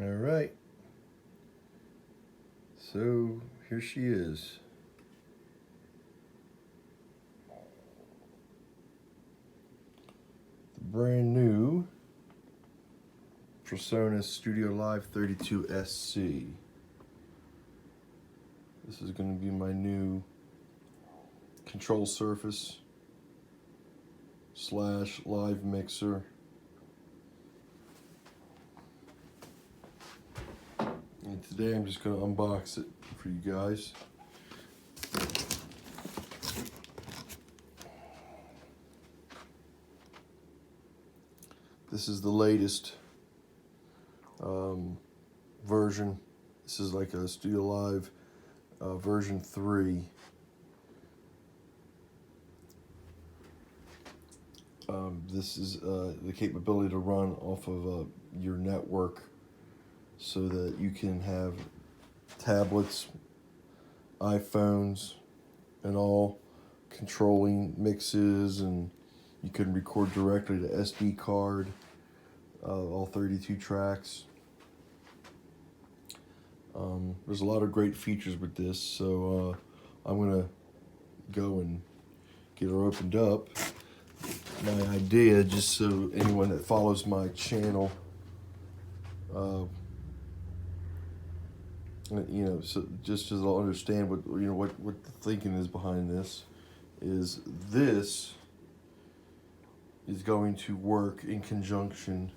All right. So here she is. The brand new PreSonus StudioLive 32SC. This is going to be my new control surface / live mixer. And today I'm just going to unbox it for you guys. This is the latest version. This is like a StudioLive version 3. This is the capability to run off of your network, so that you can have tablets, iPhones, and all controlling mixes, and you can record directly to SD card, all 32 tracks. There's a lot of great features with this, so I'm gonna go and get her opened up. My idea, just so anyone that follows my channel, so just so they'll understand what what the thinking is behind this, is going to work in conjunction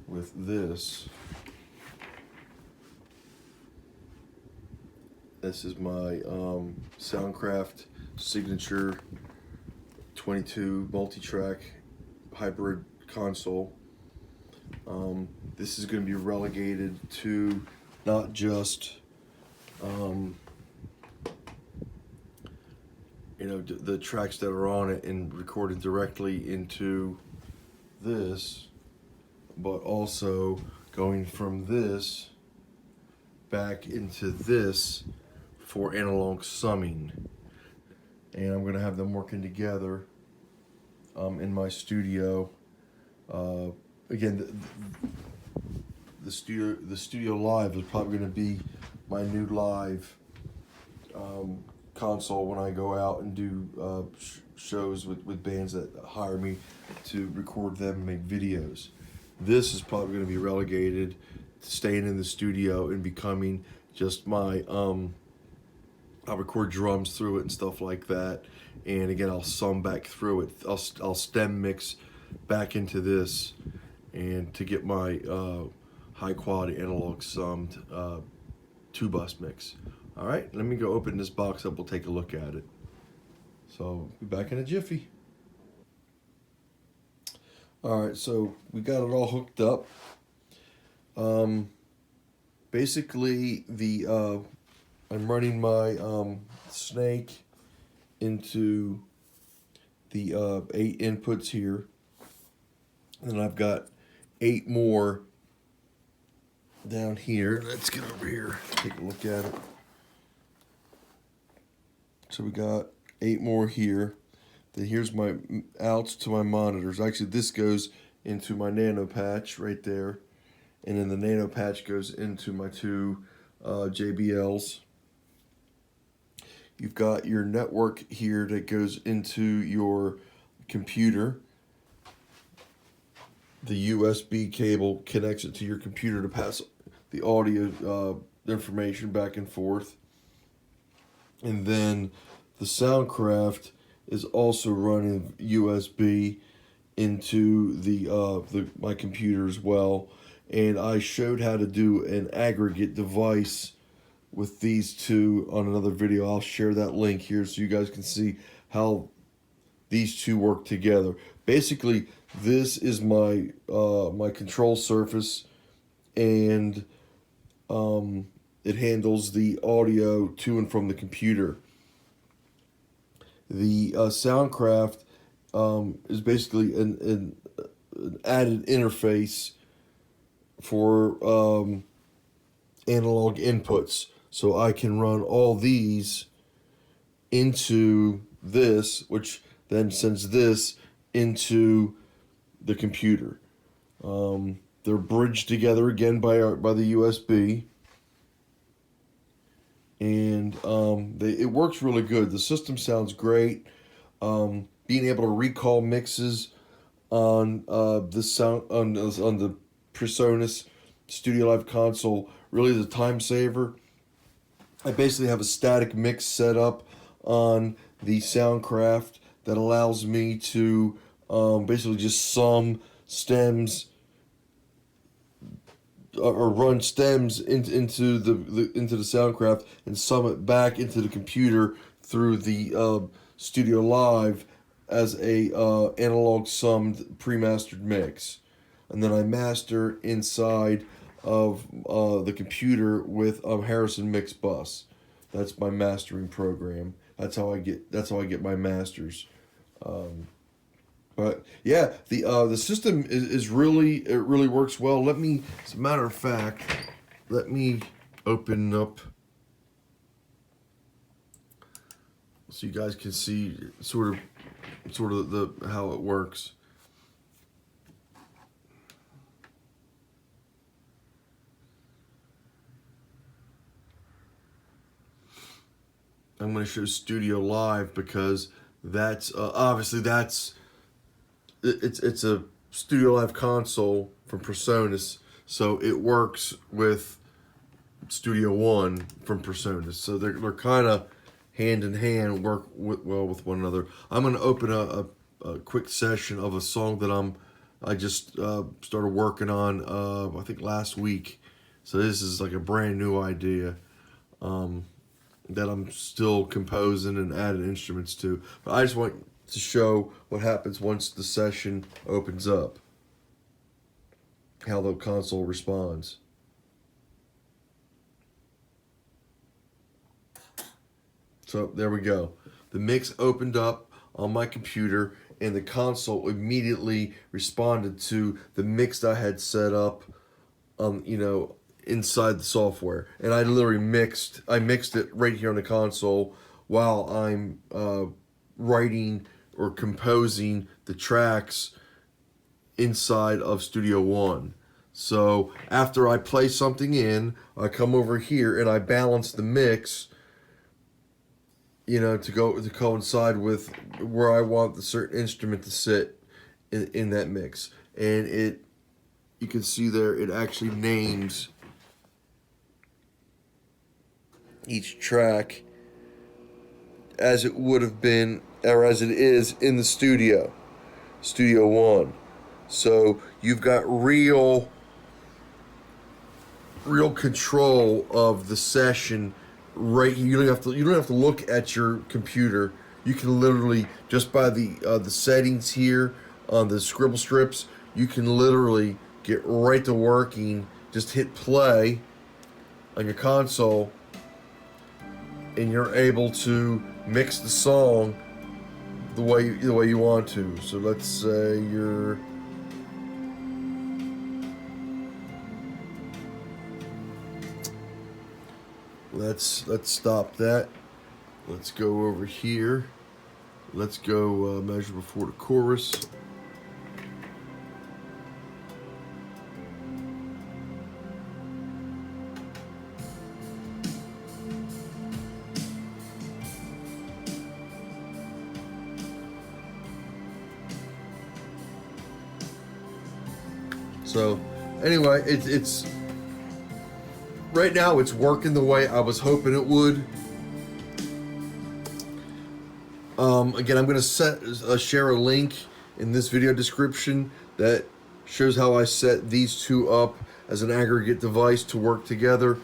with this. This is my Soundcraft Signature 22 multi-track hybrid console. This is going to be relegated to not just the tracks that are on it and recorded directly into this, but also going from this back into this for analog summing. And I'm going to have them working together in my studio. Again, the StudioLive is probably going to be my new live console when I go out and do shows with bands that hire me to record them and make videos. This is probably going to be relegated to staying in the studio and becoming just my I'll record drums through it and stuff like that, and again I'll sum back through it. I'll stem mix back into this, and to get my high quality analog summed 2-bus mix. All right, let me go open this box up. We'll take a look at it. So be back in a jiffy. All right, so we got it all hooked up. Basically, I'm running my snake into the 8 inputs here, and I've got 8 more down here. Let's get over here, take a look at it. So we got 8 more here. Then here's my outs to my monitors. Actually, this goes into my nano patch right there, and then the nano patch goes into my 2 JBLs. You've got your network here that goes into your computer. The USB cable connects it to your computer to pass the audio information back and forth. And then the Soundcraft is also running USB into my computer as well. And I showed how to do an aggregate device with these two on another video. I'll share that link here so you guys can see how these two work together. Basically, this is my my control surface, and it handles the audio to and from the computer. The Soundcraft is basically an added interface for analog inputs. So I can run all these into this, which then sends this into the computer. They're bridged together again by the USB, and it works really good. The system sounds great. Being able to recall mixes on the PreSonus StudioLive console really is a time saver. I basically have a static mix set up on the Soundcraft that allows me to basically just sum stems or run stems into the Soundcraft and sum it back into the computer through the StudioLive as a analog summed pre-mastered mix, and then I master inside of the computer with Harrison Mix Bus. That's my mastering program. That's how I get my masters. But yeah, the system is really, it really works well. As a matter of fact, let me open up so you guys can see sort of the how it works. I'm going to show StudioLive because that's obviously it's a StudioLive console from PreSonus, so it works with Studio One from PreSonus. So they're kind of hand in hand, work well with one another. I'm going to open a quick session of a song that I just started working on I think last week. So this is like a brand new idea that I'm still composing and adding instruments to. But I just want to show what happens once the session opens up, how the console responds. So there we go. The mix opened up on my computer and the console immediately responded to the mix I had set up inside the software. And I literally mixed it right here on the console while I'm writing or composing the tracks inside of Studio One. So after I play something in, I come over here and I balance the mix, to coincide with where I want the certain instrument to sit in that mix. And you can see there, it actually names each track as it would have been, or as it is in the Studio One. So you've got real control of the session right here. You don't have to look at your computer. You can literally, just by the settings here on the scribble strips, you can literally get right to working. Just hit play on your console and you're able to mix the song the way you want to. So let's say you're let's stop that. Let's go over here. Let's go measure before the chorus. So anyway, it's right now it's working the way I was hoping it would. Again, I'm going to share a link in this video description that shows how I set these two up as an aggregate device to work together.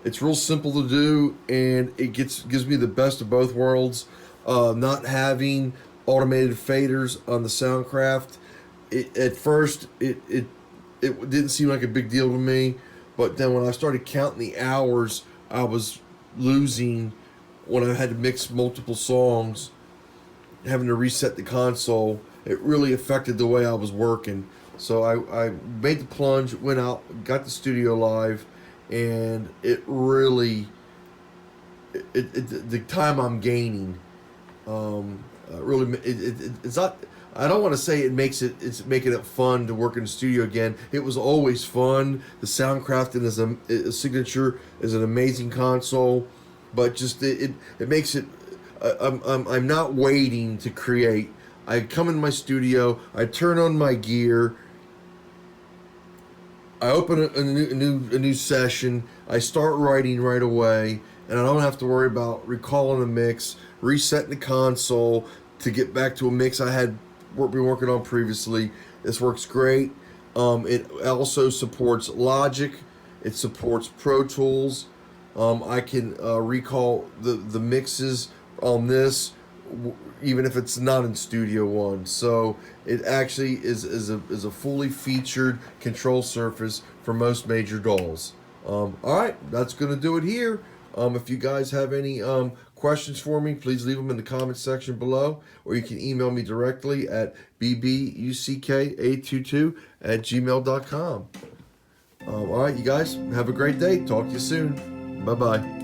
It's real simple to do, and it gives me the best of both worlds. Not having automated faders on the Soundcraft, at first it didn't seem like a big deal to me, but then when I started counting the hours I was losing when I had to mix multiple songs, having to reset the console, it really affected the way I was working. So I made the plunge, went out, got the StudioLive, and it really, the time I'm gaining, really, it's not, I don't want to say it's making it fun to work in the studio again. It was always fun. The Soundcraft is a Signature is an amazing console, but just it makes it. I'm not waiting to create. I come in my studio. I turn on my gear. I open a new session. I start writing right away, and I don't have to worry about recalling a mix, resetting the console to get back to a mix I had been working on previously. This works great. It also supports Logic. It supports Pro Tools. I can recall the mixes on this, even if it's not in Studio One. So it actually is a fully featured control surface for most major DAWs. All right, that's gonna do it here. If you guys have any questions for me, please leave them in the comment section below, or you can email me directly at bbuck822@gmail.com. All right, you guys, have a great day. Talk to you soon. Bye-bye.